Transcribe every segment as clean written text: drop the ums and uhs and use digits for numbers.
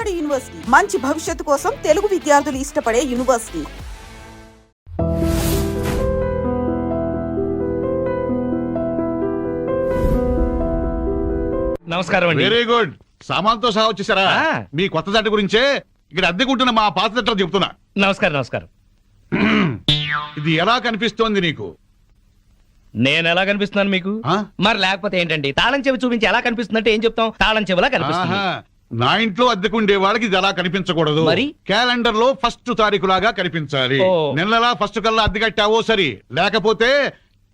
నాడు యూనివర్సిటీ మంచి భవిష్యత్తు కోసం తెలుగు విద్యార్థులు ఇష్టపడే యూనివర్సిటీ. నమస్కారం అండి. Very good. సామాన్తో సహా వచ్చేసారా? మీ కొత్త జట్టు గురించే ఇక్కడ అద్దెకుంటున్న మా పాత జట్టు చెప్తున్నా. నమస్కారం. నమస్కారం. ఇది ఎలా కనిపిస్తోంది నీకు? నేను ఎలా కనిపిస్తున్నాను మీకు? మరి లేకపోతే ఏంటండి, తాళం చెవి చూపించి ఎలా కనిపిస్తుందంటే ఏం చెప్తాం? తాళం చెవిలా కనిపిస్తుంది. నా ఇంట్లో అద్దెకుండే వాళ్ళకి ఇది ఎలా కనిపించకూడదు. మరి క్యాలెండర్ లో 1st తారీఖు లాగా కనిపించాలి. నెలలా 1st కల్లా అద్దె కట్టావో సరి, లేకపోతే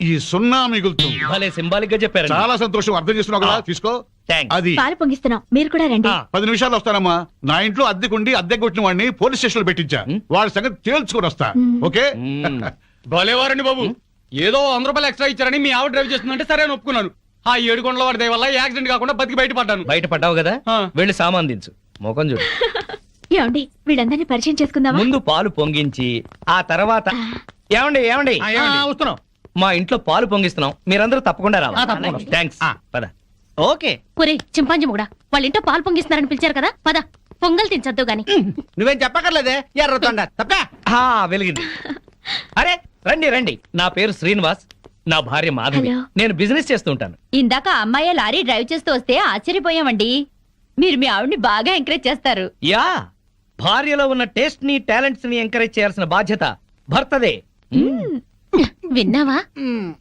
ఈ 0 మిగులుతుంది. భలే సింబాలిక్ గా చెప్పారు. చాలా సంతోషం. అర్థం చేస్తున్నావు కదా? తీసుకో. అది పాలు పొంగిస్తున్నాం, మీరు కూడా రండి. 10 నిమిషాలు వస్తానమ్మా. నా ఇంట్లో అద్దెకుండి అద్దె కొట్టిన వాడిని పోలీస్ స్టేషన్ లో పెట్టించా. వాడి సంగతి తేల్చుకొని వస్తా. ఓకే? భలేవారండి బాబు. ఏదో 100 రూపాయలు ఎక్స్ట్రా ఇచ్చారని మీ ఆవిడ డ్రైవ్ చేస్తుందంటే సరే అని ఒప్పుకున్నాను. ఆ 7 కొండల వాడి దయ వల్ల యాక్సిడెంట్ కాకుండా బతికి బయటపడ్డాను. బయటపడ్డావు కదా, వెళ్ళి సామాన్ దించు. మోకం చూడు. ఏమండి, వీళ్ళందరినీ పరిచయం చేసుకుందామా? ముందు పాలు పొంగించి ఆ తర్వాత ఏమండి ఏమండి వస్తున్నాం. మా ఇంట్లో పాలు పొంగిస్తున్నాం, మీరందరూ తప్పకుండా రావాలి. థ్యాంక్స్. పద. ఓకే. ఒరే చింపాంజీ కూడా వాళ్ళ ఇంట్లో పాలు పొంగిస్తున్నారని పిలిచారు కదా, పద పొంగల్ తినచద్దు గాని. నువ్వేం చెప్పక్కర్లేదే, ఎర్రతొండ తప్ప వెలిగింది. అరే రండి రండి, నా పేరు శ్రీనివాస్, నా భార్య మాధవి. నేను బిజినెస్ చేస్తూ ఉంటాను. ఇందాక అమ్మాయి లారీ డ్రైవ్ చేస్తూ వస్తే ఆశ్చర్యపోయామండి. మీరు మీ ఆవిడ్ని బాగా ఎంకరేజ్ చేస్తారు. యా, భార్యలో ఉన్న టేస్ట్ ని టాలెంట్స్ ని ఎంకరేజ్ చేయాల్సిన బాధ్యత భర్తదే. విన్నావా?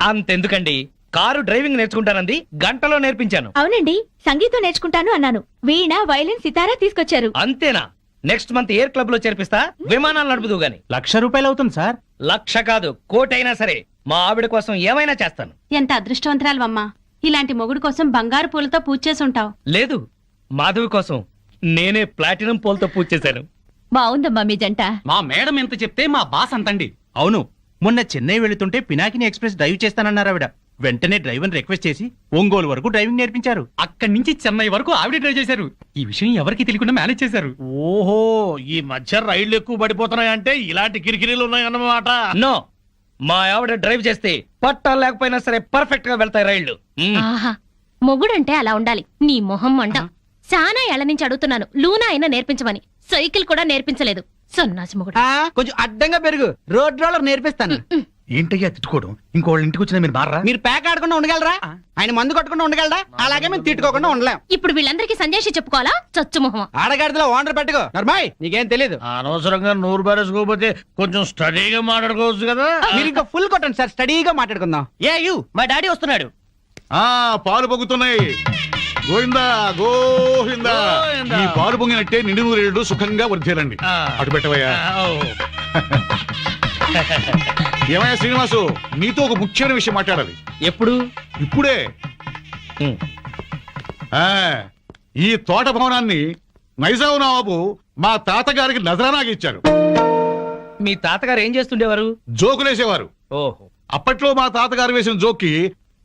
అంతెందుకండి, కారు డ్రైవింగ్ నేర్చుకుంటానంది, గంటలో నేర్పించాను. అవునండి, సంగీతం నేర్చుకుంటాను అన్నాను. వీణ, వైలిన్, సితారా తీసుకొచ్చారు. అంతేనా? నెక్స్ట్ మంత్ ఎయిర్ క్లబ్ లో చేర్పిస్తా, విమానాలు నడుపుదు గాని. 1,00,000 రూపాయలు అవుతుంది సార్. 1,00,000 కాదు, 1,00,000 అయినా సరే మా ఆవిడ కోసం ఏమైనా చేస్తాను. ఎంత అదృష్టవంతరాలమ్మా, ఇలాంటి మొగుడు కోసం బంగారు పూలతో పూజ చేసి ఉంటావు. లేదు, మాధవి కోసం నేనే ప్లాటినం పూలతో పూజ చేశాను. బాగుందమ్మా మీ జంట. మా మేడం ఎంత చెప్తే మా బాస్ అంతండి. అవును, మొన్న చెన్నై వెళుతుంటే పినాకిని ఎక్స్ప్రెస్ డ్రైవ్ చేస్తానన్నారు ఆవిడ. వెంటనే డ్రైవర్ రిక్వెస్ట్ చేసి ఒంగోలు వరకు డ్రైవింగ్ నేర్పించారు. అక్కడి నుంచి చెన్నై వరకు ఆవిడ డ్రైవ్ చేశారు. ఈ విషయం ఎవరికి తెలియకుండా మేనేజ్ చేశారు. ఓహో, ఈ మధ్య రైళ్లు ఎక్కువ పడిపోతున్నాయంటే ఇలాంటి కిరికిరీలు ఉన్నాయన్నమాట. నో, మా ఆవిడ డ్రైవ్ చేస్తే పట్టాలు లేకపోయినా సరే పర్ఫెక్ట్ గా వెళ్తాయి రైళ్లు. ఆహా, మొగుడంటే అలా ఉండాలి. నీ మొహం మండ. చాలా ఏళ్ల నుంచి అడుగుతున్నాను, లూనా అయినా నేర్పించమని. సైకిల్ కూడా నేర్పించలేదు. సన్నాసి మొగుడు. కొంచెం అడ్డంగా పెరుగు, రోడ్ రోలర్ నేర్పిస్తాను. ఏంటయ్యా తిట్టుకోవడం? ఇంకోళ్ళ ఇంటికి వచ్చినా మీరు మారా? మీరు ప్యాక్ ఆడకుండా ఉండగలరా? ఆయన మందు కొట్టకుండా ఉండగలరా? అలాగే మేము తిట్టుకోకుండా ఉండలేం. ఇప్పుడు వీళ్ళందరికీ సందేశం చెప్పుకోవాలా? చచ్చు మొహం. ఆడగాడిలో ఓనర్ పెట్టుకో. నర్మాయ్, నీకేం తెలీదు. అనవసరంగా నోరు బారేసుకోకపోతే కొంచెం స్టడీగా మాట్లాడుకోవచ్చు కదా. మీరు ఇంకా ఫుల్ కొట్టండి సార్, స్టడీగా మాట్లాడుకుందాం. మా డాడీ వస్తున్నాడు. పాలు పొంగుతున్నాయి. గోవిందా గోవిందా. ఈ పాలు పొంగినట్టే నిండు నూరేళ్లు సుఖంగా వర్ధేలండి. అటు పెట్టవయ్యా. ఏమయ్యా శ్రీనివాసు, నీతో ఒక ముఖ్యమైన విషయం మాట్లాడాలి. ఎప్పుడు? ఇప్పుడే. ఈ తోట భవనాన్ని నైజాం నవాబు మా తాతగారికి నజరానాగా ఇచ్చారు. మీ తాతగారు ఏం చేస్తుండేవారు? జోకులేసేవారు. ఓహో. అప్పట్లో మా తాతగారు వేసిన జోక్కి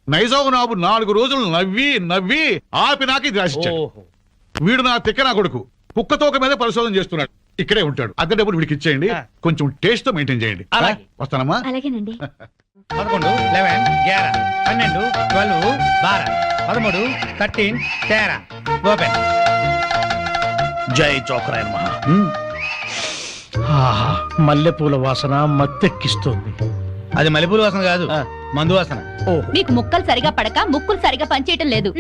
నైజాం నవాబు 4 రోజులు నవ్వి నవ్వి ఆపి నాకు ఇది రాసిచ్చాడు. వీడు నా తిక్క నా కొడుకు కుక్కతోక మీద పరిశోధన చేస్తున్నాడు. ఇక్కడే ఉంటాడు. అద్దె డబ్బులు వీడికి ఇచ్చేయండి, కొంచెం టేస్ట్ తో మెయింటైన్ చేయండి. వస్తానమ్మా. అలాగేనండి. 11, 11, 11, 12, 12, 12, 13, 13, 13. ఓపెన్. జై చోకరాయ మహా. మల్లెపూల వాసన మత్తెక్కిస్తోంది. అది మల్లెపూల వాసన కాదు, మందు వాసన. మీకు ముక్కలు సరిగా పడక ముక్కులు సరిగా పనిచేయటం లేదు.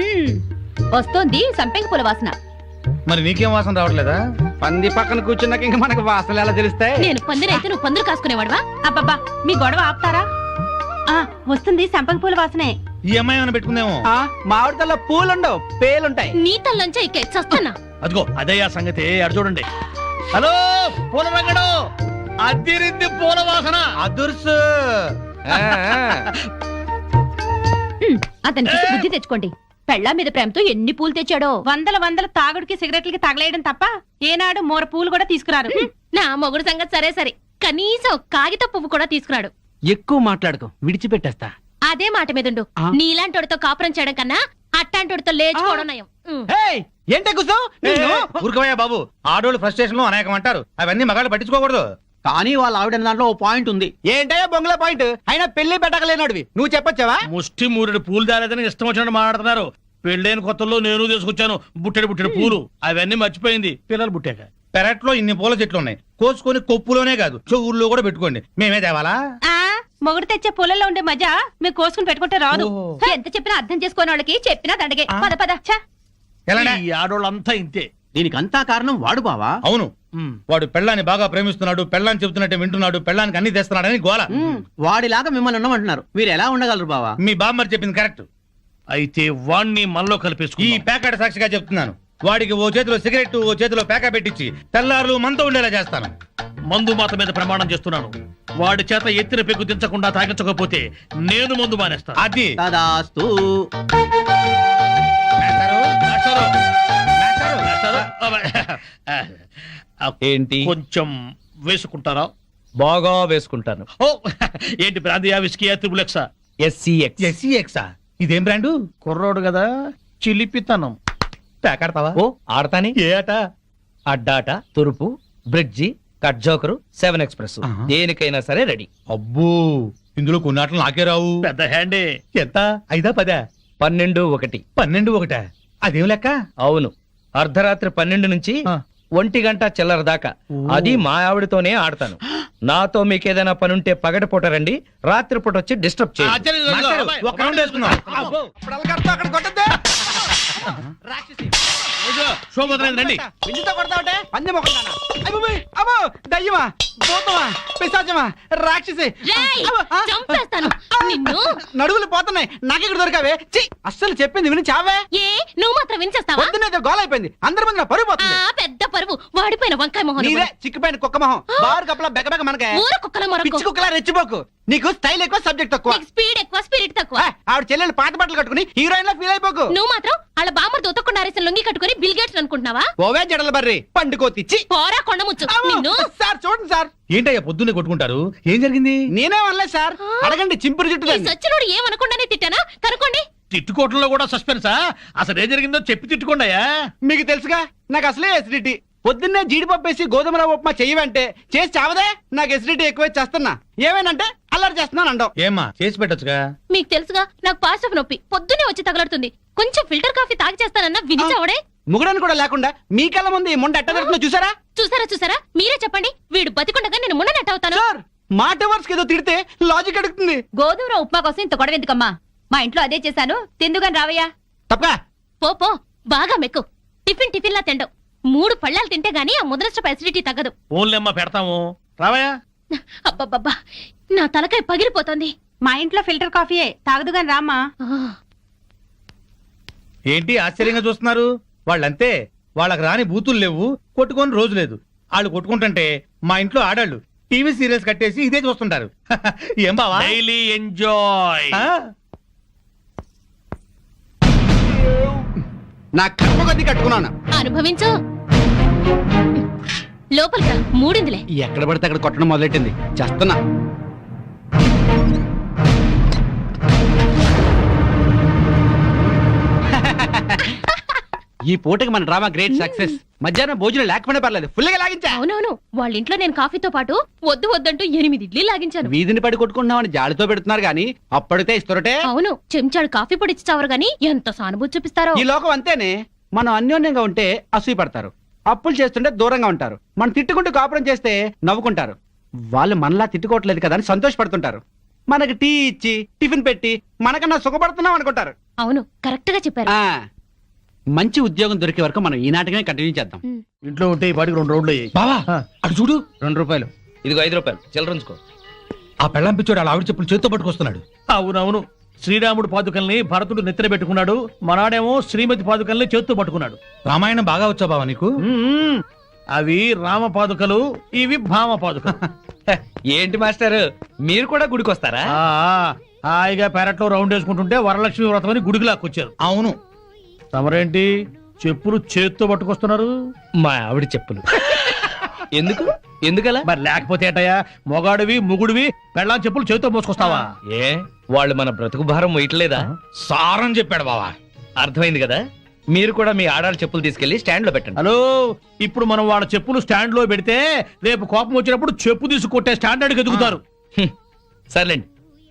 వస్తోంది సంపెంగ పూల వాసన. మరి నీకేం వాసన రావట్లేదా? పంది పక్కన కూర్చున్నాక ఇంకా మనకు వాసనలు ఎలా తెలుస్తాయి? నేను పందిరైతే నువ్వు పందులు కాసుకునేవాడువా? అబ్బబ్బా, మీ గొడవ ఆపుతారా? వస్తుంది సంపంగి పూల వాసనే. ఈ అమ్మాయి ఏమైనా పెట్టుకుందేమో. మామిడితల్లో పూలుండవు, పేలుంటాయి. నీ తల్లంచే ఇక చస్తానా? అదిగో అదయ్యా సంగతి. అటు చూడండి. హలో పూల రంగడు, అద్దిరింది పూల వాసన. అదుర్సు. అతనికి బుద్ధి తెచ్చుకోండి. పెళ్ళా మీద ప్రేమతో ఎన్ని పూలు తెచ్చాడో. వందల తాగుడికి సిగరెట్లకి తగలేయడం తప్ప ఏనాడు మోర పూలు కూడా తీసుకురారు. నా మొగుడు సంగతి సరే సరే, కనీసం కాగిత పువ్వు కూడా తీసుకురాడు. ఎక్కువ మాట్లాడుకో, విడిచిపెట్టేస్తా. అదే మాట మీదుండు. నీలాంటోడితో కాపురం చేయడం కన్నా అట్టాంటోడితో లేచుకోవడం నయం. ఏంటే కూర్చో. ఊరుకోవయ్యా బాబు, ఆడోళ్ళు ఫ్రస్ట్రేషన్ లో అనేకం అంటారు, అవన్నీ మగాళ్ళు పట్టించుకోకూడదు. కానీ వాళ్ళ ఆవిడ దాంట్లో ఓ పాయింట్ ఉంది. ఏంటయ్యా బొంగుల పాయింట్? అయినా పెళ్లి పెట్టకలేనాడివి నువ్వు చెప్పొచ్చావా? ముష్టి మూరుడు పూలు దాలేదని ఇష్టం వచ్చినట్టు మాట్లాడుతున్నారు. పెళ్ళైన కొత్తలో నేను తీసుకొచ్చాను బుట్టెడు పూలు అవన్నీ మర్చిపోయింది పిల్లలు పుట్టాక. పెరట్లో ఇన్ని పూల చెట్లు ఉన్నాయి, కోసుకొని కొప్పులోనే కాదు చెవుల్లో కూడా పెట్టుకోండి. మేమే తేవాలా? ఆ మొగుడు తెచ్చే పొలంలో ఉండే మజా మీరు కోసుకుని పెట్టుకుంటే రాదు. ఎంత చెప్పినా అర్థం చేసుకోని వాళ్ళకి చెప్పినా దండగే. పద పద. ఎలానే? ఈ ఆడోళ్ళంతా ఇంతే. దీనికంతా కారణం వాడు బావా. అవును, వాడు పెళ్ళాన్ని బాగా ప్రేమిస్తున్నాడు, పెళ్ళాన్ని చెబుతున్నట్టే వింటున్నాడు, పెళ్ళానికి అన్ని తెస్తున్నాడని గోల. వాడిలాగా మిమ్మల్ని ఉండమంటున్నారు, మీరు ఎలా ఉండగలరు బావా? మీ బామ్మర్ చెప్పింది కరెక్ట్. అయితే వాణ్ణి మనలో ఈ కలిపేసుకుని ప్యాకెట్ సాక్షిగా చెప్తున్నాను, వాడికి ఓ చేతిలో సిగరెట్ ఓ చేతిలో ప్యాకెట్ పెట్టించి తెల్లారులు మనతో ఉండేలా చేస్తాను. మందు మాత మీద ప్రమాణం చేస్తున్నాను. వాడి చేత ఎత్తిన పెగ్గు దించకుండా తాగించకపోతే నేను మందు మానేస్తాను. అది తదాస్తు. మేస్టారు, మేస్టారు, మేస్టారు. చేస్తారా? ఏంటి? కొంచెం వేసుకుంటారా? బాగా వేసుకుంటాను. ఓ ఏంటి బ్రాందియా విస్కీయా త్రిబులెక్సా? SCX. SCX. ఇదేం బ్రాండు? కుర్రోడు కదా, చిలిపితనం. ప్యాకెడతావా? ఓ ఆడతాని. ఏ ఆట? అడ్డాట, తురుపు, బ్రిడ్జి, కట్ జోకరు, 7 ఎక్స్ప్రెస్. ఆహా. దేనికైనా సరే రెడీ. అబ్బో, ఇందులో కొన్ని ఆటలు నాకే రావు. పెద్ద హ్యాండే. ఎంత? 5 10? 12 1. 12 1. అదేం లెక్క? అవును, అర్ధరాత్రి 12 నుంచి ఆ. 1 గంట చిల్లర దాకా. అది మా ఆవిడతోనే ఆడతాను. నాతో మీకేదైనా పనుంటే పగటిపూట రండి, రాత్రిపూట వచ్చి డిస్టర్బ్ చేయండి. మాస్టారు, ఒక రౌండ్ వేసుకుందాం. అబ్బో. శోభోదయం రండి. దయ్యమా, భూతమా, పిశాచమా, రాక్షసి, రేయ్, చంపేస్తాను నిన్ను. నడువులు పోతున్నాయి, నాకెక్కడ దొరకావే? ఛీ, అస్సలు చెప్పింది విని చావే. ఏ నువ్వు మాత్రం వినిచేస్తావా? పొద్దున్నే గోల అయిపోయింది, అందరి ముందు నా పరువు ఆ పోతుంది. పెద్ద పరువు వాడిపోయిన వంకాయ మొహం. నీదే చిక్కుపోయిన కుక్క మొహం, బారు కప్పలా బెగబెగ మనకే. ఊర కుక్కల మొరకు. పిచ్చి కుక్కలా రెచ్చిపోకు, నీకు స్టైల్ ఎక్కువ సబ్జెక్ట్ తక్కువ. నీకు స్పీడ్ ఎక్కువ స్పిరిట్ తక్కువ. ఆవిడ చెల్లెలు పాత బట్టలు కట్టుకుని హీరోయిన్ లా ఫీల్ అయిపోకు. నువ్వు మాత్రం వాళ్ళ బామ్మర్ ఉతకుండా అరేసిన లొంగి కట్టుకుని బిల్ గేట్స్ అనుకుంటున్నావా? ఓవే జడల బర్రి పండుకోతిచ్చి. పోరా కొండముచ్చు నిన్ను. సార్ చూడండి సార్, ఏంటయ్యా పొద్దున్నే కొట్టుకుంటారు? ఏం జరిగింది? నేనే అనలేదు సార్, అడగండి చింపురు జుట్టు ఈ దాన్ని. సచ్చినోడు ఏమనకుండానే తిట్టానా? కనుకోండి. తిట్టుకోవటంలో కూడా సస్పెన్సా? అసలు ఏం జరిగిందో చెప్పి తిట్టుకోండియా. మీకు తెలుసుగా నాకు అసలే ఎసిడిటీ. పొద్దున్నే జీడిపప్పు వేసి గోధుమ రవ్వ ఉప్మా చెయ్యవంటే చేసి చావదే. నాకు ఎసిడిటీ ఎక్కువ చేస్తున్నా, ఏమేనంటే అల్లరి చేస్తున్నాను అంటావు. ఏమ్మా చేసి పెట్టొచ్చుగా. మీకు తెలుసుగా నాకు పాస్ ఆఫ్ నొప్పి పొద్దునే వచ్చి తగలడుతుంది. కొంచెం ఫిల్టర్ కాఫీ తాగి చేస్తానన్నా వినిచావడే. ముగడని కూడా లేకుండా మీ కళ్ళ ముందు ఈ ముండ ఎట్ట దొరుకుతుందో చూసారా? చూసారా మీరే చెప్పండి. వీడు బతికుండగా నేను మున్ననట్టు అవుతాను. సార్, మాట వర్స్ ఏదో తిడితే లాజిక్ అడుగుతుంది. గోధుమ రవ్వ ఉప్మా కోసం ఇంత గొడవ ఎందుకమ్మా? మా ఇంట్లో అదే చేశాను, తిందుగాని రావయ్యా. తప్ప పో పో, బాగా మెక్కు. టిఫిన్ లా తిండవు. 3 పళ్ళాలు తింటే గానీ ఆ ముద్రస్టప్ అసిడిటీ తగ్గదు. ఓన్లేమ్మా పెడతాము, రావయ్యా. అబ్బబ్బబ్బా, నా తలకాయ పగిలిపోతుంది. మా ఇంట్లో ఫిల్టర్ కాఫీయే, తాగదుగాని రామ్మా. ఏంటి ఆశ్చర్యంగా చూస్తున్నారు? వాళ్ళంతే, వాళ్ళకి రాని బూతులు లేవు, కొట్టుకొని రోజు లేదు. వాళ్ళు కొట్టుకుంటుంటే మా ఇంట్లో ఆడాళ్ళు టీవీ సీరియల్స్ కట్టేసి ఇదే చూస్తుంటారు. ఏం బావా? Daily enjoy. ఆ? నా కర్మ కొద్ది కట్టుకున్నాను. అనుభవించు. లోపలికి రా, మూడిందిలే. ఎక్కడ పడితే అక్కడ కొట్టడం మొదలెట్టింది, చేస్తున్నా. ఈ పూటకి మన డ్రామా గ్రేట్ సక్సెస్. మధ్యాహ్నం భోజనం లేకపోయినా పర్లేదు, ఫుల్ గా లాగించా. అవునవును, వాళ్ళ ఇంట్లో నేను కాఫీతో పాటు వద్దంటూ 8 ఇడ్లీ లాగించాను. వీధిని పడి కొట్టుకుంటున్నామని జాలితో పెడుతున్నారు గానీ అప్పటితే ఇస్తురటే. అవును, చెంచాడు కాఫీ పొడి ఇచ్చి చావరు గాని ఎంత సానుభూతి చూపిస్తారో. ఈ లోకం అంతేనే, మనం అన్యోన్యంగా ఉంటే అసూయ పడతారు, అప్పులు చేస్తుంటే దూరంగా ఉంటారు, మనం తిట్టుకుంటూ కాపురం చేస్తే నవ్వుకుంటారు. వాళ్ళు మనలా తిట్టుకోవట్లేదు కదా అని సంతోషపడుతుంటారు. మనకి టీ ఇచ్చి టిఫిన్ పెట్టి మనకన్నా సుఖపడుతున్నాం అనుకుంటారు. అవును, కరెక్ట్ గా చెప్పారు. ఆ మంచి ఉద్యోగం దొరికే వరకు మనం ఈ నాటకమే కంటిన్యూ చేద్దాం. ఇంట్లో ఉంటే ఈ పాటికి 2 రౌండ్లు అయ్యాయి. బావా అటు చూడు, 2 రూపాయలు. ఇదిగో 5 రూపాయలు చిల్లరంచుకో. ఆ పెళ్ళం పిచ్చోడు అలా ఆవిడ చెప్పులు చేత్తో పట్టుకొస్తున్నాడు. అవునవును, శ్రీరాముడు పాదుకల్ని భరతుడు నెత్తిన పెట్టుకున్నాడు, మనాడేమో శ్రీమతి పాదుకల్ని చేత్తో పట్టుకున్నాడు. రామాయణం బాగా వచ్చా బావా నీకు? అవి రామ పాదుకలు, ఇవి భామ పాదుకలు. ఏంటి మాస్టర్, మీరు కూడా గుడికి వస్తారా? హాయిగా పెరట్లో రౌండ్ వేసుకుంటుంటే వరలక్ష్మి వ్రతం అని గుడికి లాక్కొచ్చారు. అవును. తమరేంటి చెప్పులు చేత్తో పట్టుకొస్తున్నారు? మా ఆవిడ చెప్పులు. ఎందుకలా? మరి లేకపోతే ఏటయ్యా, మొగాడివి ముగుడివి పెళ్ళాం చెప్పులు చేత్తో మోసుకొస్తావా? ఏ వాళ్ళు మన బ్రతుకు భారం మొయ్యట్లేదా? సారం చెప్పాడు బావా. అర్థమైంది కదా. మీరు కూడా మీ ఆడాళ్ళ చెప్పులు తీసుకెళ్లి స్టాండ్ లో పెట్టండి. హలో, ఇప్పుడు మనం వాళ్ళ చెప్పులు స్టాండ్ లో పెడితే రేపు కోపం వచ్చినప్పుడు చెప్పు తీసి కొట్టే స్టాండర్డ్ ఎదుగుతారు. సర్లేండి,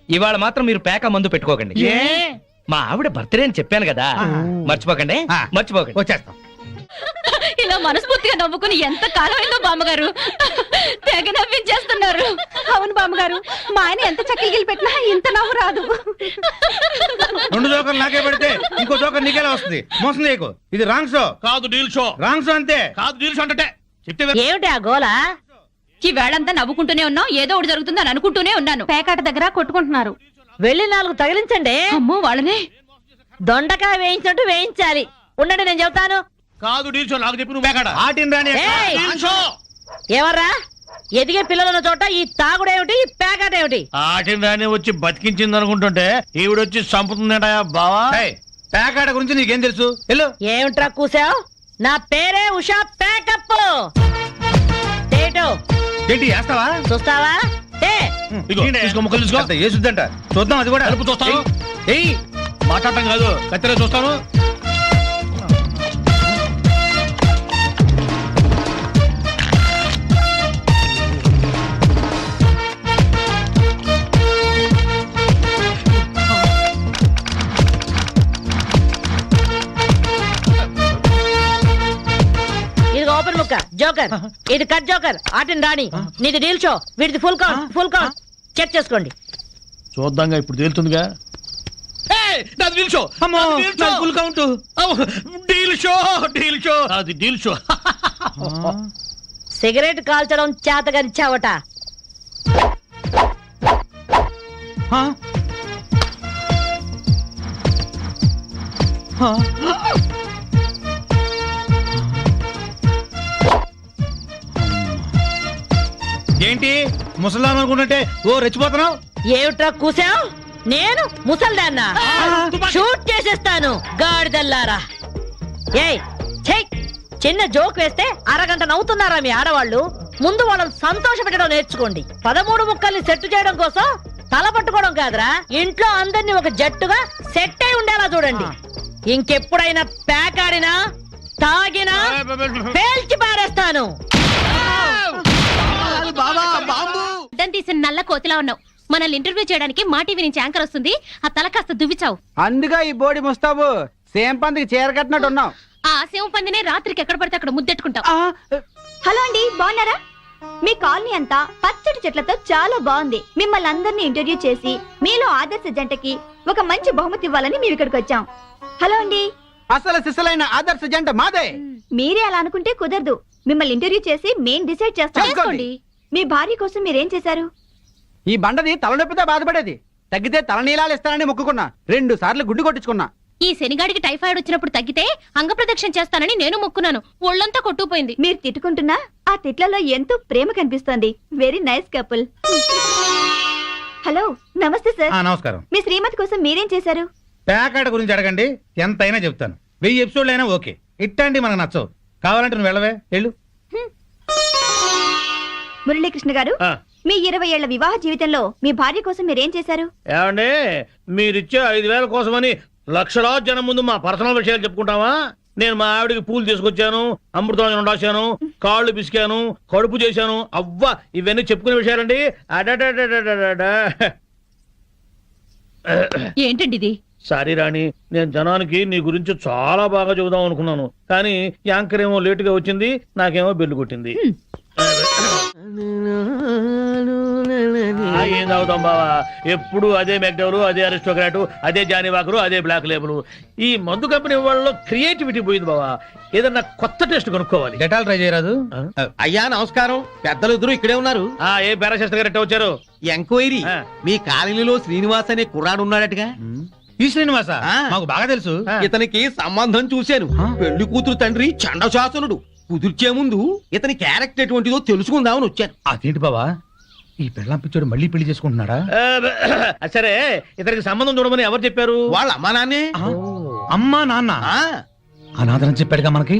ఇవాళ మాత్రం మీరు పేక మందు పెట్టుకోకండి. ఏ మా ఆవిడ బర్త్డే అని చెప్పాను కదా, మర్చిపోకండి. ఆ. మర్చిపోకండి. వచ్చేస్తాం. ఇలా మనస్ఫూర్తిగా నవ్వుకుని ఎంత కాలమైందో బామ్మగారు, తెగ నవ్వించేస్తున్నారు. అవును బామ్మగారు, మా ఆయన ఎంత చక్కిలు పెట్టినా ఇంత నవ్వు రాదు. 2 జోకర్లు నాకే పెడితే ఇంకో జోకర్ నీకేలా వస్తుంది? మోసం చేయకు. ఇది రాంగ్ షో. కాదు డీల్ షో. రాంగ్ షో అంతే. కాదు డీల్ షో అంటే చెప్తే ఏమిటి ఆ గోల? ఈ వేళంతా నవ్వుకుంటూనే ఉన్నాం, ఏదో ఒకటి జరుగుతుందని అనుకుంటూనే ఉన్నాను. పేకాట దగ్గర కొట్టుకుంటున్నారు. వెళ్ళి 4 తగిలించండి. అమ్మో వాళ్ళనే. దొండకాయ వేయించినట్టు వేయించాలి. ఉండండి, నేను చెబుతాను. కాదు డీల్ షో. నాకు చెప్పి నువ్వు బేకాడ. ఆటిని రాని ఏయ్! Deal show. ఎవర్రా? ఎదిగే పిల్లలున్న చోట ఈ తాగుడేమిటి, ఈ పేకాట ఏమిటి? ఆటిని రాని వచ్చి బతికించింది అనుకుంటుంటే ఈవిడొచ్చి చంపుతుందట బావా. పేకాట గురించి నీకేం తెలుసు? వెళ్ళు. ఏమిట్రా కూసావు? నా పేరే ఉషా పేకప్. ఏంటి వేస్తావా? చూస్తావా? టే. ఇదిగో, తీసుకో, ముక్కలు తీసుకో. అంత ఏసుద్దంట. చూద్దాం అది కూడా. కలుపు చూస్తాను. ఏయ్. మాట్లాడటం కాదు, కత్తిరే చూస్తాను. ఇది ఓపెన్ ముక్క జోకర్, ఇది కట్ జోకర్. ఆటిని రాణి, నీది డీల్ షో, వీటిది full count. Full count check చేసుకోండి. చూద్దాంగా, ఇప్పుడు తేలుతుందిగా. నాది డీల్ షో. అమ్మో, నాది డీల్ షో. నాది full count. Deal show. Deal show. అది డీల్ షో. సిగరెట్ కాల్చడం చేతగరిచావట. ఆ? ఆ? ఏంటి ముసలాం అనుకుంటుంటే ఓ రెచ్చిపోతున్నావు? ఏమిట్రా కూసావు? నేను ముసల్దాన్నా? షూట్ చేసేస్తాను గాడిదల్లారా. ఏయ్ ఛై, చిన్న జోక్ వేస్తే అరగంట నవ్వుతున్నారా మీ ఆడవాళ్ళు? ముందు వాళ్ళని సంతోష పెట్టడం నేర్చుకోండి. 13 ముక్కల్ని సెట్ చేయడం కోసం తల పట్టుకోవడం కాదురా, ఇంట్లో అందరినీ ఒక జట్టుగా సెట్ అయి ఉండేలా చూడండి. ఇంకెప్పుడైనా ప్యాక్ ఆడినా తాగినా పేల్చి పారేస్తాను. అడ్డం తీసిన నల్ల కోతిలా ఉన్నావు. మనల్ని ఇంటర్వ్యూ చేయడానికి మా టీవీ నుంచి యాంకర్ వస్తుంది, ఆ తల కాస్త దువ్విచావు. అందుగా ఈ బోడి ముస్తాబు సేమ్ పందికి చీర కట్టినట్టు ఉన్నావు. ఆ శివ పందినే రాత్రికి ఎక్కడ పడితే అక్కడ ముద్దెట్టుకుంటావు. హలో అండి, బాగున్నారా? మీ కాలనీ అంతా పచ్చటి చెట్లతో చాలా బాగుంది. మిమ్మల్ని అందరినీ ఇంటర్వ్యూ చేసి మీలో ఆదర్శ జంటకి ఒక మంచి బహుమతి ఇవ్వాలని మేము ఇక్కడికి వచ్చాం. హలో అండి. అసలు సిసలైన ఆదర్శ జంట మాదే. మీరే అలా అనుకుంటే కుదరదు. మిమ్మల్ని ఇంటర్వ్యూ చేసి మేం డిసైడ్ చేస్తాం. చేసుకోండి. మీ భార్య కోసం మీరేం చేశారు? ఈ బండది తలనొప్పితో బాధపడేది. తగ్గితే తలనీలాలు ఇస్తానని మొక్కుకున్నా. 2 సార్లు గుడ్డు కొట్టించుకున్నా. ఈ శనిగాడికి టైఫాయిడ్ వచ్చినప్పుడు తగ్గితే అంగప్రదక్షిణ చేస్తానని నేను మొక్కున్నాను. ఒళ్ళంతా కొట్టుకుపోయింది. మీరు తిట్టుకుంటున్నా ఆ తిట్లలో ఎంతో ప్రేమ కనిపిస్తోంది. Very nice couple. హలో, నమస్తే సార్. నమస్కారం. మీ శ్రీమతి కోసం మీరేం చేశారు? పేకాట గురించి అడగండి, ఎంతైనా చెప్తాను. 1000 ఎపిసోడ్లు అయినా ఓకే. ఇట్టండి మనకు నచ్చవు. కావాలంటే నువ్వు వెళ్ళవే, వెళ్ళు. మురళీకృష్ణ గారు, మీ 20 ఏళ్ల వివాహ జీవితంలో మీ భార్య కోసం మీరేం చేశారు? ఏమండి, మీరిచ్చే 5,000 కోసమని లక్షలాది జనం ముందు మా పర్సనల్ విషయాలు చెప్పుకుంటావా? నేను మా ఆవిడికి పూలు తీసుకొచ్చాను, అమృతం రాశాను, కాళ్ళు పిసికాను, కడుపు చేశాను. అవ్వా, ఇవన్నీ చెప్పుకునే విషయాలండి. ఏంటండి ఇది? సారీ రాణి, నేను జనానికి నీ గురించి చాలా బాగా చెబుదాం అనుకున్నాను, కానీ యాంకర్ ఏమో లేటుగా వచ్చింది, నాకేమో బెల్లు కొట్టింది. ఏం తాగుతాం బావా, ఎప్పుడు అదే మెక్డవరు, అదే అరిస్టోక్రాటు, అదే జానీవాకరు, అదే బ్లాక్ లేబుల్. ఈ మందు కంపెనీ వాళ్ళలో క్రియేటివిటీ పోయింది బావా. ఏదన్నా కొత్త టేస్ట్ కనుక్కోవాలి. డెటాల్ ట్రై చేయరాదు? అయ్యా నమస్కారం. పెద్దలు ఇద్దరు ఇక్కడే ఉన్నారు. ఏ బేరశాస్త్రి గారు వచ్చారు? ఎంక్వైరీ. మీ కాలనీలో శ్రీనివాస్ అనే కుర్రాడు ఉన్నాడటగా? ఈ శ్రీనివాస మాకు బాగా తెలుసు. ఇతనికి సంబంధం చూశాను. పెళ్లి కూతురు తండ్రి చండశాసనుడు. కుదిర్చే ముందు ఇతని క్యారెక్టర్ ఎటువంటిదో తెలుసుకుందామని వచ్చాను. అదేంటి బావా, ఈ పెళ్ళాం పిచ్చోడు మళ్ళీ పెళ్లి చేసుకుంటున్నాడా? సరే, ఇతనికి సంబంధం చూడమని ఎవరు చెప్పారు? వాళ్ళ అమ్మా నాన్నే. అమ్మా నాన్న అనాథరం చెప్పాడుగా మనకి.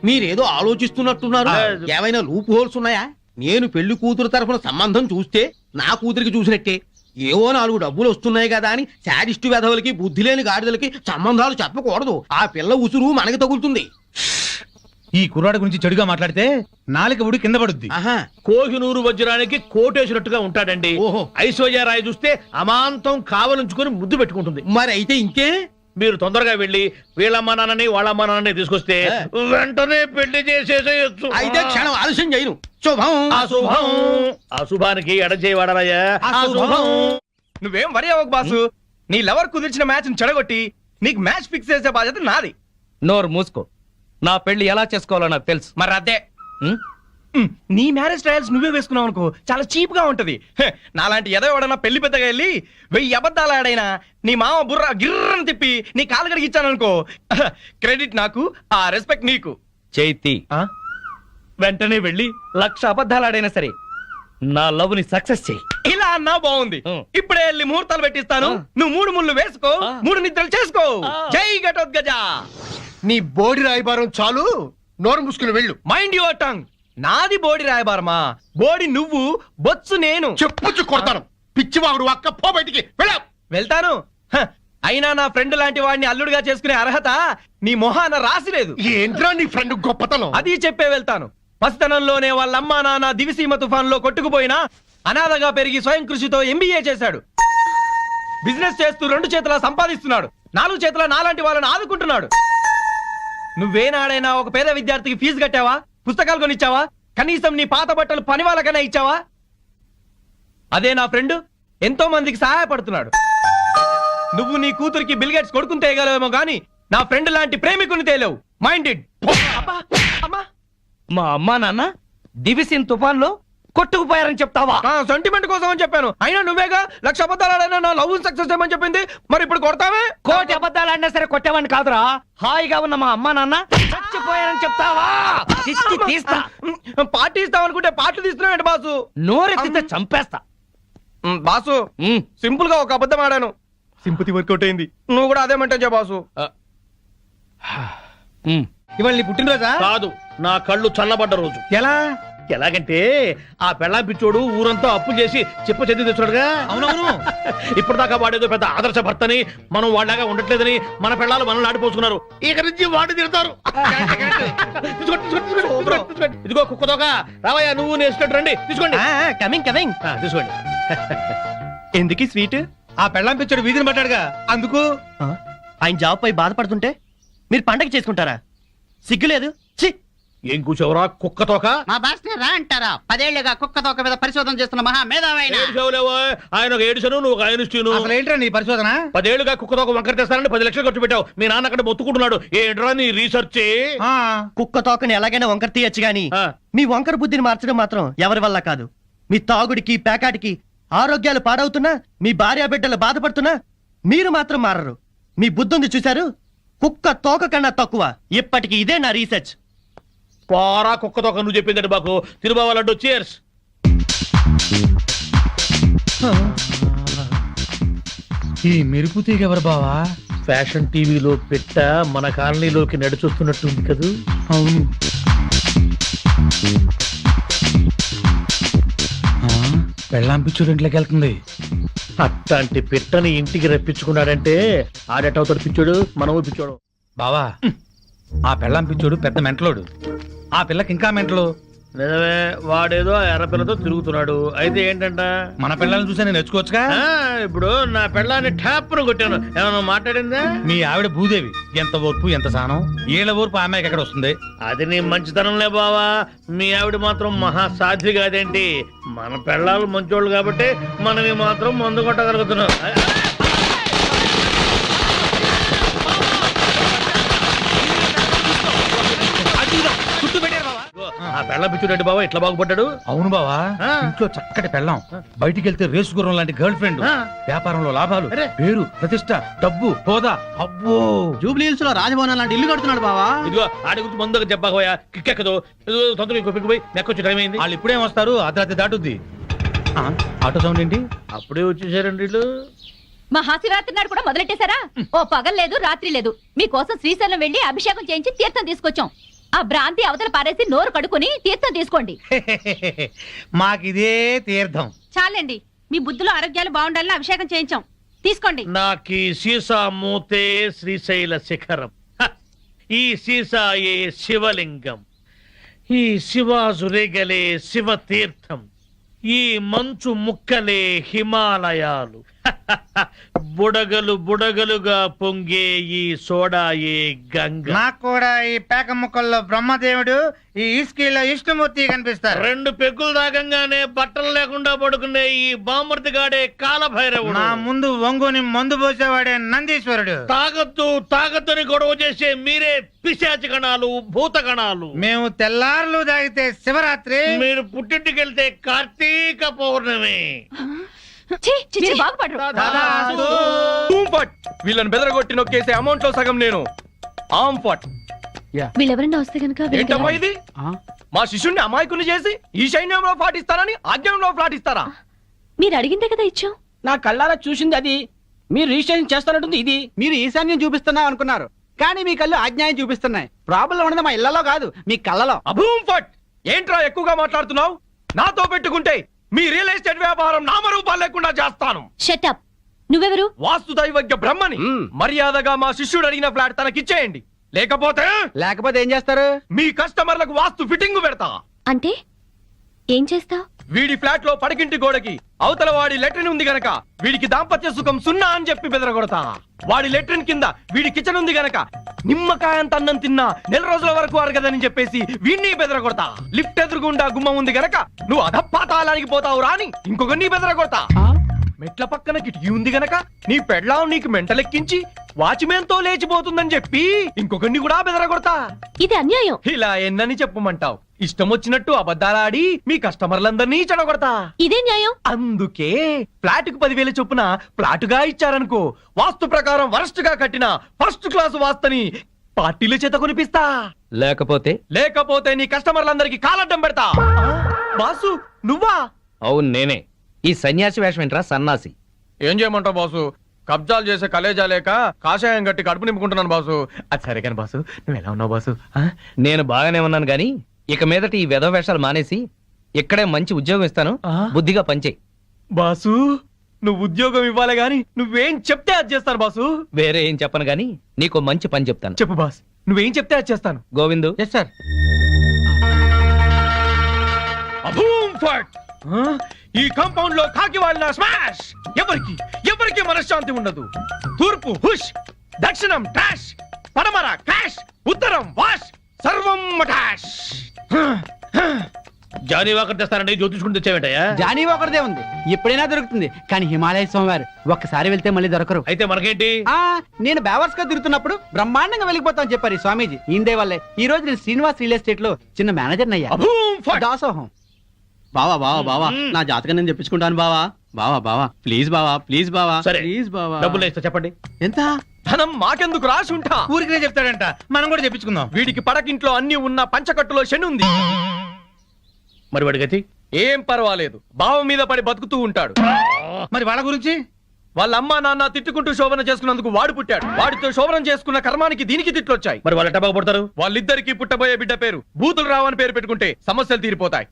మీరేదో ఆలోచిస్తున్నట్టున్నారు. ఏమైనా లూప్ హోల్స్ ఉన్నాయా? నేను పెళ్లి కూతురు తరఫున సంబంధం చూస్తే నా కూతురికి చూసినట్టే. ఏవో 4 డబ్బులు వస్తున్నాయి కదా అని శాడిస్టు వెధవులకి, బుద్ధి లేని గాడిదలకి సంబంధాలు చెప్పకూడదు. ఆ పిల్ల ఉసురు మనకి తగులుతుంది. ఈ కుర్రాడు గురించి చెడుగా మాట్లాడితే నాలుక ఉడి కింద పడుద్ది. ఆహా. కోహినూరు వజ్రానికి కోటేసినట్టుగా ఉంటాడండి. ఓహో. ఐశ్వర్యరాయ్ చూస్తే అమాంతం కావలించుకొని ముద్దు పెట్టుకుంటుంది. మరి అయితే ఇంకే మీరు తొందరగా వెళ్ళి వీళ్ళమ్మ నాన్నని వాళ్ళమ్మ నాన్నని తీసుకొస్తే వెంటనే పెళ్లి చేసేసేయచ్చు. అయితే క్షణం ఆలస్యం చేయను. శుభం. అశుభం. అశుభానికి ఎడచేయవాడరాయ్యా. అశుభం. నువ్వేం వరి అవ్వకు బాసు. నీ లవర్ కుదిర్చిన మ్యాచ్ చెడగొట్టి నీకు మ్యాచ్ ఫిక్స్ చేసే బాధ్యత నాది. నోరు మూసుకో. నా పెళ్లి ఎలా చేసుకోవాలో నాకు తెలుసు. మరి అదే నీ మ్యారేజ్ ట్రయల్స్ నువ్వే వేసుకున్నావు అనుకో, చాలా చీప్ గా ఉంటది. నాలాంటి ఎదో ఎవడన్నా పెళ్లి పెద్దగా వెళ్ళి 1000 అబద్ధాలు ఆడైనా నీ మామ బుర్ర గిర్రని తిప్పి నీ కాలు కడిగిచ్చాను అనుకో, క్రెడిట్ నాకు, ఆ రెస్పెక్ట్ నీకు. చైతి వెంటనే వెళ్ళి 1,00,000 అబద్ధాలు ఆడైనా సరే నా లవ్ ని సక్సెస్ చెయ్యి. ఇలా అన్నా బాగుంది. ఇప్పుడే వెళ్ళి ముహూర్తాలు పెట్టిస్తాను. నువ్వు 3 ముళ్ళు వేసుకో, 3 నిద్రలు చేసుకో. జై ఘటోత్కజ. నీ బోడి రాయబారం చాలు, నోరు మూసుకుని వెళ్ళు. Mind your tongue. నాది బోడి రాయబారమా? బోడి నువ్వు, బొత్సు నేను. చెప్పుచ్చు కొడతాను. పిచ్చివాగుడు అక్క, పో బయటికి వెళ్ళావు. వెళ్తాను. అయినా నా ఫ్రెండ్ లాంటి వాడిని అల్లుడిగా చేసుకునే అర్హత నీ మొహాన రాసిలేదు. ఏంట్రా నీ ఫ్రెండ్ గొప్పతనం? అది చెప్పే వెళ్తాను. పసితనంలోనే వాళ్ళమ్మా నాన్న దివిసీమ తుఫాన్ లో కొట్టుకుపోయినా అనాథగా పెరిగి స్వయం కృషితో MBA చేశాడు. బిజినెస్ చేస్తూ 2 చేతులా సంపాదిస్తున్నాడు. 4 చేతుల నాలాంటి వాళ్ళని ఆదుకుంటున్నాడు. నువ్వేనాడైనా ఒక పేద విద్యార్థికి ఫీజు కట్టావా? పుస్తకాలు కొనిచ్చావా? కనీసం నీ పాత బట్టలు పని వాళ్ళకైనా ఇచ్చావా? అదే నా ఫ్రెండ్ ఎంతో మందికి సహాయపడుతున్నాడు. నువ్వు నీ కూతురికి బిల్ గేట్స్ కొడుకుని తేయగలవేమో గానీ నా ఫ్రెండ్ లాంటి ప్రేమికుని తేలేవు. మైండెడ్. మా అమ్మా నాన్న దివిసిన్ తుఫాన్ లో కొట్టుకుపోయారని చెప్తావా? సెంటిమెంట్ కోసం అని చెప్పాను. అయినా నువ్వేగా 1,00,000 అబద్ధాలు ఆడైనా నా లవ్ సక్సెస్ చేయమని చెప్పింది. మరి ఇప్పుడు కొడతావే? 1,00,000 అబద్ధాలు ఆడినా సరే కొట్టావని కాదురా, హాయిగా ఉన్న మా అమ్మా నాన్న చచ్చిపోయారని చెప్తావా? తీస్తా. పార్టీ ఇస్తావనుకుంటే పార్టీ తీస్తున్నావు బాసు. నోరెత్తితే చంపేస్తా. బాసు సింపుల్ గా ఒక అబద్ధం ఆడాను, సింపతి వర్కౌట్ అయింది. నువ్వు కూడా అదే మంటే బాసు. ఇవాళ నీ పుట్టినరోజా? కాదు, నా కళ్ళు చల్లబడ్డ రోజు. ఎలా? ఎలాగంటే ఆ పెళ్ళాం పిచ్చోడు ఊరంతా అప్పులు చేసి చెప్ప చెంది తెచ్చాడుగా. అవునవును. ఇప్పటిదాకా వాడేదో పెద్ద ఆదర్శ భర్తని, మనం వాళ్ళగా ఉండట్లేదని మన పెళ్ళాలు మనల్ని ఆడిపోసుకున్నారు. ఇక నుంచి వాడు తిడతారు. ఇదిగో కుక్కదోక రావయ్యా, నువ్వు నేర్చుకుంటూ రండి. తీసుకోండి. Coming coming. తీసుకోండి. ఎందుకు స్వీట్? ఆ పెళ్ళాం పిచ్చాడు వీధిని పట్టాడుగా, అందుకు. ఆయన జాబ్ పై బాధపడుతుంటే మీరు పండగ చేసుకుంటారా? సిగ్గులేదు. ఛీ! ఏం కూర్చోవరా కుక్కతోక? మా బాస్ రా అంటారా? 10 ఏళ్లుగా కుక్క తోక మీద పరిశోధన చేస్తున్న మహా మేధావైన ఆయన ఒక ఏడుసను, నువ్వు ఒక ఆయనిస్తూను. అసలు ఏంట్రా నీ పరిశోధన? 10 ఏళ్లుగా కుక్కతోక వంకర తెస్తానని 10 లక్షలు ఖర్చు పెట్టావు. మీ నాన్న అక్కడ మొత్తుకుంటున్నాడు. ఏంట్రా నీ రీసెర్చ్? కుక్క తోకని ఎలాగైనా వంకర తీయచ్చు గాని మీ వంకర బుద్ధిని మార్చడం మాత్రం ఎవరి వల్ల కాదు. మీ తాగుడికి పేకాటికి ఆరోగ్యాలు పాడవుతున్నా, మీ భార్య బిడ్డలు బాధపడుతున్నా మీరు మాత్రం మారరు. మీ బుద్ధుంది చూశారు? కుక్క తోక కన్నా తక్కువ. ఇప్పటికి ఇదే నా రీసెర్చ్. పారా కుక్కతోక నువ్వు చెప్పిందండి బాకు. తిరుబావాలంటూ చీర్స్. ఈ మెరుపు తీగ ఎవరు బావా? ఫ్యాషన్ టీవీలో పెట్ట మన కాలనీలోకి నడిచొస్తున్నట్టుంది కదూ. అవును. పెళ్ళాం పిచ్చుడు ఇంట్లోకి వెళ్తుంది. అట్లాంటి పిట్టని ఇంటికి రప్పించుకున్నాడంటే ఆడేటవుతాడు పిచ్చోడు, మనము పిచ్చోడు. బావా, ఆ పెళ్ళాం పిచ్చోడు పెద్ద మెంటలోడు. ఆ పిల్లకి ఇంకా మెంటలు. నిజమే, వాడేదో ఎర్రపిల్లతో తిరుగుతున్నాడు. అయితే ఏంటంట, మన పిల్లల్ని చూసా నేను నేర్చుకోవచ్చుగా. ఇప్పుడు నా పిల్లాన్ని ట్యాప్ను కొట్టాను. ఏమన్నా మాట్లాడిందా? మీ ఆవిడ భూదేవి. ఎంత ఓర్పు, ఎంత సానం. ఏళ్ళ ఓర్పు ఆమెకి ఎక్కడ వస్తుంది? అది నీ మంచితనంలే బావా. మీ ఆవిడ మాత్రం మహాసాధ్వి కాదేంటి? మన పిల్లలు మంచోళ్ళు కాబట్టి మనవి మాత్రం మందు కొట్టగలుగుతున్నాం. ఆ పెళ్ళ పిచ్చుడండి బావా ఇట్లా బాగుపడ్డాడు. అవును బావా, ఇంట్లో చక్కటి పెళ్ళాం, బయటికి వెళ్తే రేసు గుర్రం లాంటి గర్ల్ ఫ్రెండ్, వ్యాపారంలో లాభాలు, పేరు, ప్రతిష్ట, డబ్బు, హోదా. అబ్బో, జూబ్లీ హిల్స్ లో రాజభవనం లాంటి ఇల్లు కడుతున్నాడు బావా. ఇదిగో ఆడి గురించి ముందుగా చెప్పకపోయా కిక్కెక్కదు. తొందరగా ఇంకో పిక్కు పోయి నెక్కొచ్చి టైం అయింది. వాళ్ళు ఇప్పుడేం వస్తారు? అర్ధరాత్రి దాటుద్ది. ఆటో సౌండ్ ఏంటి? అప్పుడే వచ్చేసారండి వీళ్ళు. మహాశివరాత్రి నాడు కూడా మొదలెట్టేశారా? ఓ పగలు లేదు రాత్రి లేదు. మీకోసం శ్రీశైలం వెళ్లి అభిషేకం చేయించి తీర్థం తీసుకొచ్చాం. ఆ భ్రాంతి అవతల పారేసి నోరు కడుక్కుని తీర్థం తీసుకోండి. మాకిదే తీర్థం చాలండి. మీ బుద్ధులు ఆరోగ్యాలు బాగుండాలని అభిషేకం చేయించాం. తీసుకోండి. నాకీ సీసా మూతే శ్రీశైల శిఖరం. ఈ సీసాయే శివలింగం, ఈ శివాజురేగలే శివతీర్థం, ఈ మంచు ముక్కలే హిమాలయాలు, బుడగలు బుడగలుగా పొంగే ఈ సోడాయే గంగ. నాకు కూడా ఈ పేక ముక్కల్లో బ్రహ్మదేవుడు, ఈ ఇస్కీలో విష్ణుమూర్తి కనిపిస్తారు. 2 పెగ్గులు దాగంగానే బట్టలు లేకుండా పడుకునే ఈ బామర్తిగాడే కాలభైరవుడు. నా ముందు వంగుని మందు పోసేవాడే నందీశ్వరుడు. తాగద్దని గొడవ చేసే మీరే పిశాచి గణాలు, భూత గణాలు. మేము తెల్లారులు తాగితే శివరాత్రి, మీరు పుట్టింటికెళ్తే కార్తీక పౌర్ణమి. మీరు బాగుపడరు. ధూంఫట్. వీళ్ళని బెదరగొట్టి నొక్కేసే అమౌంట్ లో సగం నేను. ఆంఫట్. వీళ్ళెవరన్నా వస్తే కనుక ఏంటమ్మా ఇది? మా శిష్యుణ్ణి అమాయకుని చేసి ఈ సైన్యంలో పాటిస్తారని ఆజ్ఞంలో పాటిస్తారా? మీరు అడిగిందే కదా ఇచ్చాం. నా కళ్ళారా చూసింది అది. మీరు రిజిస్ట్రేషన్ చేస్తానంటుంది ఇది. మీరు ఈశాన్యం చూపిస్తున్నాం అనుకున్నారు, కానీ మీ కళ్ళు అజ్ఞాయం చూపిస్తున్నాయి. ప్రాబ్లం ఉన్నది మా ఇళ్లలో కాదు, మీ కళ్ళలో. అభూంఫట్. ఏంట్రా ఎక్కువగా మాట్లాడుతున్నావు? నాతో పెట్టుకుంటే మీ రియల్ ఎస్టేట్ వ్యాపారం నామరూపాలు లేకుండా చేస్తాను. షటప్. నువ్వెవరు? వాస్తు దైవజ్ఞ బ్రహ్మని. మర్యాదగా మా శిష్యుడు అడిగిన ఫ్లాట్ తనకిచ్చేయండి, లేకపోతే ఏం చేస్తారు? మీ కస్టమర్లకు వాస్తు ఫిట్టింగ్ పెడతా. అంటే ఏం చేస్తావ్? వీడి ఫ్లాట్ లో పడకింటి గోడకి అవతల వాడి లెట్రిన్ ఉంది గనక వీడికి దాంపత్య సుఖం 0 అని చెప్పి బెదరగొడతా. వాడి లెట్రిన్ కింద వీడి కిచెన్ ఉంది గనక నిమ్మకాయంత అన్నం తిన్నా 4 రోజుల వరకు అరగదని చెప్పేసి వీడిని బెదరగొడతా. లిఫ్ట్ ఎదురుగుండా గుమ్మం ఉంది గనక నువ్వు అధపాతాళానికి పోతావు రాని ఇంకొకరిని బెదరగొడతా. మెట్ల పక్కన కిటికీ ఉంది గనక నీ పెళ్ళాం నీకు మెంటలెక్కించి వాచ్మెన్ తో లేచిపోతుందని చెప్పి ఇంకొకరిని కూడా బెదరగొడతా. ఇది అన్యాయం. ఇలా ఎన్నని చెప్పమంటావు? ఇష్టం వచ్చినట్టు అబద్ధాలాడి మీ కస్టమర్లందరినీ చెడగొడతా. ఇదే న్యాయం. అందుకే ఫ్లాట్ కు 10,000 చొప్పున ఫ్లాటుగా ఇచ్చారనుకో, వాస్తు ప్రకారం వరస్ట్ గా కట్టిన ఫస్ట్ క్లాస్ వాస్తుని పార్టీల చేత కొనిపిస్తా. లేకపోతే నీ కస్టమర్లందరికి కాలడ్డం పెడతా. బాసు నువ్వా? అవును నేనే. ఈ సన్యాసి వేషం ఏంట్రా సన్నాసి? ఏం చేయమంటావు బాసు? కబ్జాలు చేసే కలేజా లేక కాషాయం గట్టి కడుపు నింపుకుంటున్నాను బాసు. అది సరే కానీ బాసు, నువ్వు ఎలా ఉన్నావు బాసు? నేను బాగానే ఉన్నాను గాని ఇక మీదట ఈ వెధవ వేషాలు మానేసి ఇక్కడే మంచి ఉద్యోగం ఇస్తాను, బుద్ధిగా పనిచేయి. బాసు నువ్వు ఉద్యోగం ఇవ్వాలి గాని నువ్వేం చెప్తే అది చేస్తాను బాసు. వేరే ఏం చెప్పను గాని నీకు మంచి పని చెప్తాను. చెప్పు బాస్, నువ్వేం చెప్తే అది చేస్తాను. గోవిందు. Yes sir. ఈ కాంపౌండ్ లో కాకి వాళ్ళ స్మాష్. ఎవరికి మనశ్శాంతి ఉండదు. తూర్పు హుష్, దక్షిణం ట్రాష్, పడమర క్రాష్, ఉత్తరం వాష్, సర్వం మటాష్. జానీ వాకర్ తెస్తానండి, జ్యోతిష్కుని తెచ్చావేంటయ్యా? జానీ ఒకరిదే ఉంది, ఎప్పుడైనా దొరుకుతుంది. కానీ హిమాలయ స్వామివారు ఒక్కసారి వెళ్తే మళ్ళీ దొరకరు. అయితే మనకేంటి? నేను బేవర్స్ గా తిరుగుతున్నప్పుడు బ్రహ్మాండంగా వెళ్ళిపోతాను చెప్పారు ఈ స్వామీజీ. ఇందే వల్లే ఈ రోజు నేను శ్రీనివాస్ రియల్ ఎస్టేట్ లో చిన్న మేనేజర్ అయ్యా. దాసోహం. బావా బావా బావా, నా జాతకం నేను చెప్పించుకుంటాను బావా. బావా బావా ప్లీజ్ బావా, ప్లీజ్ బావా, సరే ప్లీజ్ బావా. డబ్బులు ఇస్తా, చెప్పండి ఎంత? ధనం మాకెందుకు రాసి ఉంటా? ఊరికే చెప్తాడంట, మనం కూడా చెప్పించుకుందాం. వీడికి పడకింట్లో అన్ని ఉన్న పంచకట్టులో శని ఉంది. మరి వాడి గతి? ఏం పర్వాలేదు, బావ మీద పడి బతుకుతూ ఉంటాడు. మరి వాళ్ళ గురించి? వాళ్ళ అమ్మా నాన్న తిట్టుకుంటూ శోభన చేసుకున్నందుకు వాడు పుట్టాడు. వాడితో శోభనం చేసుకున్న కర్మానికి దీనికి తిట్లొచ్చాయి. మరి వాళ్ళు ఎట్ట బాగుపడతారు? వాళ్ళిద్దరికి పుట్టబోయే బిడ్డ పేరు బూతులు రావని పేరు పెట్టుకుంటే సమస్యలు తీరిపోతాయి.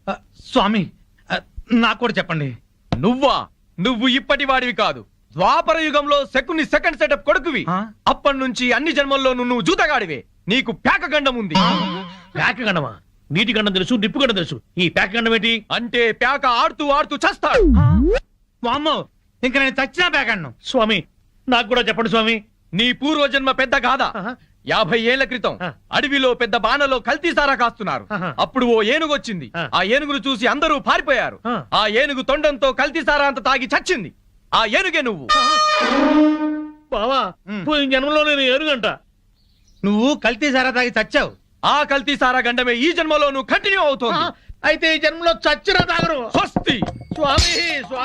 స్వామి నాకు కూడా చెప్పండి. నువ్వు ఇప్పటి వాడివి కాదు, ద్వాపర యుగంలో శకుని సెకండ్ సెటప్ కొడుకువి. అప్పటి నుంచి అన్ని జన్మల్లోనూ నువ్వు జూతగాడివే. నీకు ప్యాక గండం ఉంది. ప్యాక గండమా? నీటి గండం తెలుసు, నిప్పు గండం తెలుసు, ఈ ప్యాక గండం ఏంటి? అంటే ప్యాక ఆడుతూ ఆడుతూ చస్తాడు. వామ్మో, ఇంకా నేను చచ్చినా ప్యాకన్ను. స్వామి నాకు కూడా చెప్పండి స్వామి. నీ పూర్వజన్మ పెద్ద గాథ. 50 ఏళ్ల క్రితం అడవిలో పెద్ద బాణలో కల్తీ సారా కాస్తున్నారు. అప్పుడు ఓ ఏనుగు వచ్చింది. ఆ ఏనుగును చూసి అందరూ పారిపోయారు. ఆ ఏనుగు తొండంతో కల్తీ సారా అంత తాగి చచ్చింది. ఆ ఏనుగే నువ్వు. బావా పోయిన జన్మలో నేను ఏనుగంట. నువ్వు కల్తీ సారా తాగి చచ్చావు. ఆ కల్తీ సారా గండమే ఈ జన్మలో నువ్వు కంటిన్యూ అవుతోంది. అయితే ఈ జన్మలో చచ్చినా తాగరు. స్వస్తి. స్వామి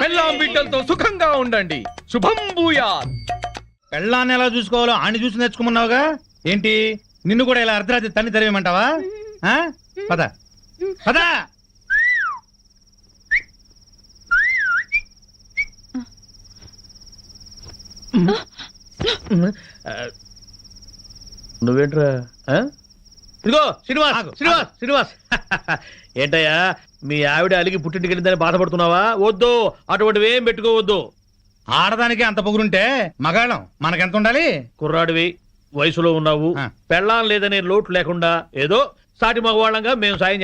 పెళ్ళాం బిడ్డలతో సుఖంగా ఉండండి. శుభం భూయాత్. పెళ్ళాన్ని ఎలా చూసుకోవాలో ఆని చూసి నేర్చుకోమన్నావుగా, ఏంటి నిన్ను కూడా ఇలా అర్ధరాత్రి తన్ని తరివేమంటావా? పద పద. నువ్వేంట్రా? ఇదిగో శ్రీనివాస్ ఏంటయ్యా మీ ఆవిడ అలిగి పుట్టింటికి వెళ్ళిందని బాధపడుతున్నావా? వద్దు, అటువంటివి ఏం పెట్టుకోవద్దు. ఆడదానికి అంత పొగురుంటే మగాళ్ళం మనకెంత ఉండాలి? కుర్రాడివి వయసులో ఉన్నావు ఆ. పెళ్ళాం లేదనే లోటు లేకుండా ఏదో సాటి మగవాళ్ళంగా మేము సాయం